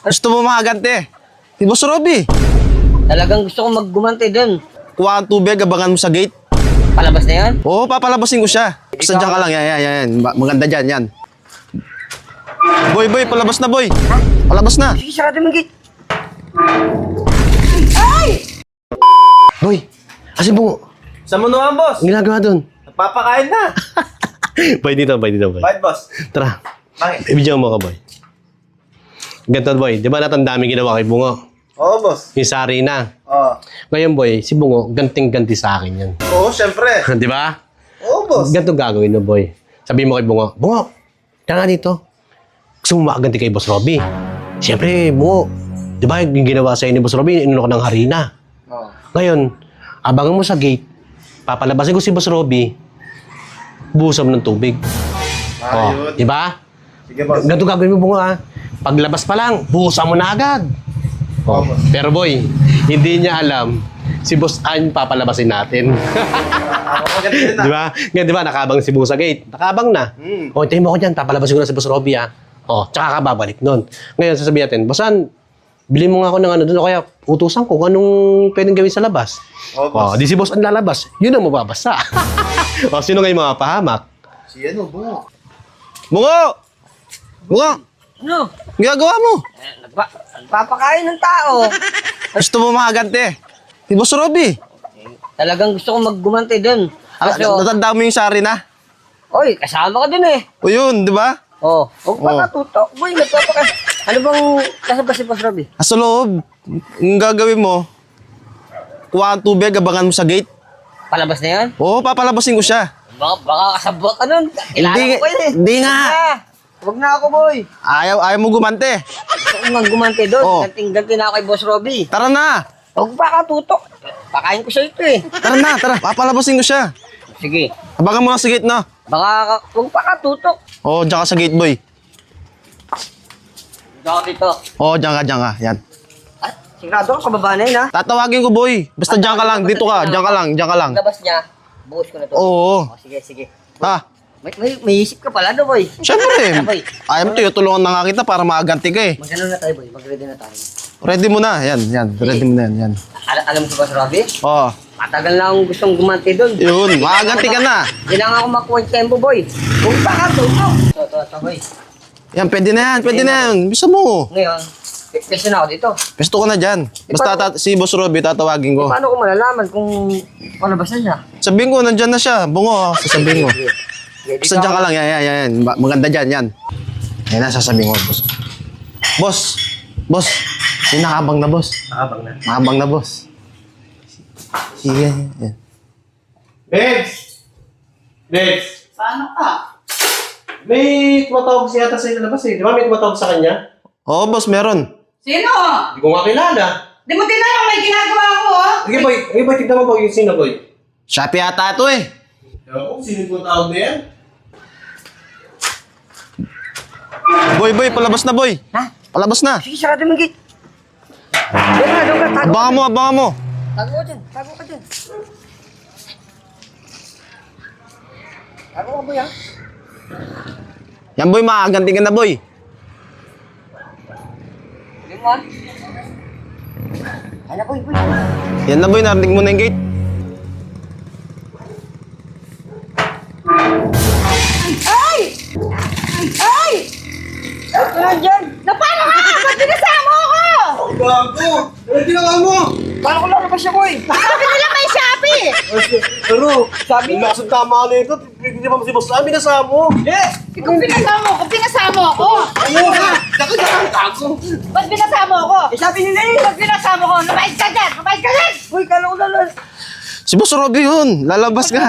Gusto mo makaganti? Si Boss Robby. Talagang gusto kong maggumante doon. Kuha ang tubig, abangan mo sa gate. Palabas na yan? Oo, papalabasin ko siya. Basta dyan ka lang, yan. Maganda dyan, yan. Boy, palabas na, boy. Palabas na. Sige, sarado mo yung gate. Boy, kasi bungo. Saan mo naman, boss? Ang ginagawa doon? Napapakain na. Boy, dito, boy. Bakit, boss? Tara. Bakit? Ibigyan mo ka, boy. Ganito, boy. Di ba natin dami ginawa kay Bungo? Oo, boss. Yung sari na. Oo. Ngayon, boy, si Bungo, ganting-ganti sa akin yan. Oo, syempre. Di ba? Oo, boss. Ganito gagawin mo, boy. Sabihin mo kay Bungo, Bungo, tara nga dito. Gusto mo makaganti kay Boss Robby. Siyempre, Bungo, di ba yung ginawa sa'yo ni Boss Robby, inuno ko ng harina. Oo. Ngayon, abangan mo sa gate, papalabasin ko si Boss Robby, buhusan mo ng tubig. Ayun. Di ba? Sige, boss. Ganito gagawin mo, Bungo, ha? Paglabas pa lang, buhusan mo na agad. Oh. Pero boy, hindi niya alam si Boss An papalabasin natin. Di ba? Ngayon, di ba, nakabang si Bungo sa gate. Nakabang na. O, hintayin mo ko dyan, papalabasin ko na si Boss Robby, ha? O, tsaka ka babalik nun. Ngayon, sasabihin natin, Boss An, bili mo nga ako ng ano doon, o kaya utusan ko kung anong pwedeng gawin sa labas. Oo, boss. O, di si Boss An lalabas, yun ang mababasa. O, sino ngayon mga pahamak? Si ano, Bungo. Bungo! Ano? Ginagawa mo? Nagpapakain ng tao. Gusto mo makaganti? Si Boss Robby. Talagang gusto kong maggumante doon. Natanda mo yung sari na? Oy, kasama ka din eh. O yun, di ba? Oh, huwag pa katutok. Boy, nagpapakain. Ano bang nasa ba si Boss Robby? Sa loob, yung gagawin mo, kuha ang tubig, abangan mo sa gate. Palabas na yan? Oo, papalabasin ko siya. Baka kasabot ka nun. Kilala Hindi- ko yun eh. hindi nga. Huwag na ako, boy. Ayaw mo gumante. Gusto kong maggumante doon. Oh. Ganting-ganti na ako kay Boss Robby. Tara na. Huwag pa katutok. Pakain ko siya ito eh. Tara. Papalabasin ko siya. Sige. Abangan mo lang sa gate, no? Huwag pa katutok. Oo, dyan ka sa gate, boy. Dito ako dito. Oo, dyan ka. Yan. Ah, sigurado ka, kababa na yun ha. Tatawagin ko, boy. Basta dyan ka lang. Dito ka. Dyan ka lang. Labas niya. Buhos ko na to. Oo. Oh, sige. Ha? May isip ka pala no, boy. Siyempre. Boy. Ayaw mo tayo, tulungan na nga kita para makaganti ka eh. Magano na tayo, boy. Mag-ready na tayo. Ready mo na. Yan. Ready mo na yan. Alam mo si Boss Robby? Oo. Matagal na akong gustong gumanti doon. Yun, makaganti ka na. Kailangan ako makuha yung tempo, boy. Huwag pa katutok. Ito, boy. Yan, pwede na yan. Bisa mo. Ngayon, pwede na ako dito. Pesto ko na dyan. Basta si Boss Robby tatawagin ko. Paano ko malalaman kung palabas na siya? Sabihin ko, nandyan na siya. Bungo, sasabihin ko. Ready Basta dyan ka lang. Yan. Maganda dyan, yan. Yan na, sasabihin ko, boss. Boss. Yung nakabang na, boss. Nakabang na, boss. Sige, yan. Babes! Paano ka? May tumatawag siya yata sa labas eh. Di ba may tumatawag sa kanya? Oo, boss, meron. Sino? Hindi ko nga kilala. Di mo tinanong may ginagawa ko, oh. Sige boy, tignan mo boy yung sino boy. Shopee ata ito eh. Ewan ko, sino yung tumatawag na yan? Boy, palabas na, boy. Ha? Palabas na. Sige, sarado mo yung gate. Doon ka, tago. Abangan mo. Tago ka dyan, tago ka dyan. Tago ka, boy, ha? Yan, boy, makaganti ka na, boy. Hindi mo, ha? Ano, boy. Yan na, boy, narinig mo na yung gate. Ay! Ito na dyan. Na paano ka? Ba't binasama ako? Gago! Ano ginawa mo? Paano ko lalabas siya, boy? Sabi nila may Shopee! Pero, sabi mo, kasang tama na ito. Hindi pa si boss namin nasama mo. Kung pinasama ako! Ayun ha! Gago! Ba't binasama ako? Eh, sabi nila eh. Ba't binasama ko? Lumayas ka dyan! Lumayas ka dyan! Boy, kala ko lalabas. Si Boss Robby yun. Lalabas ka.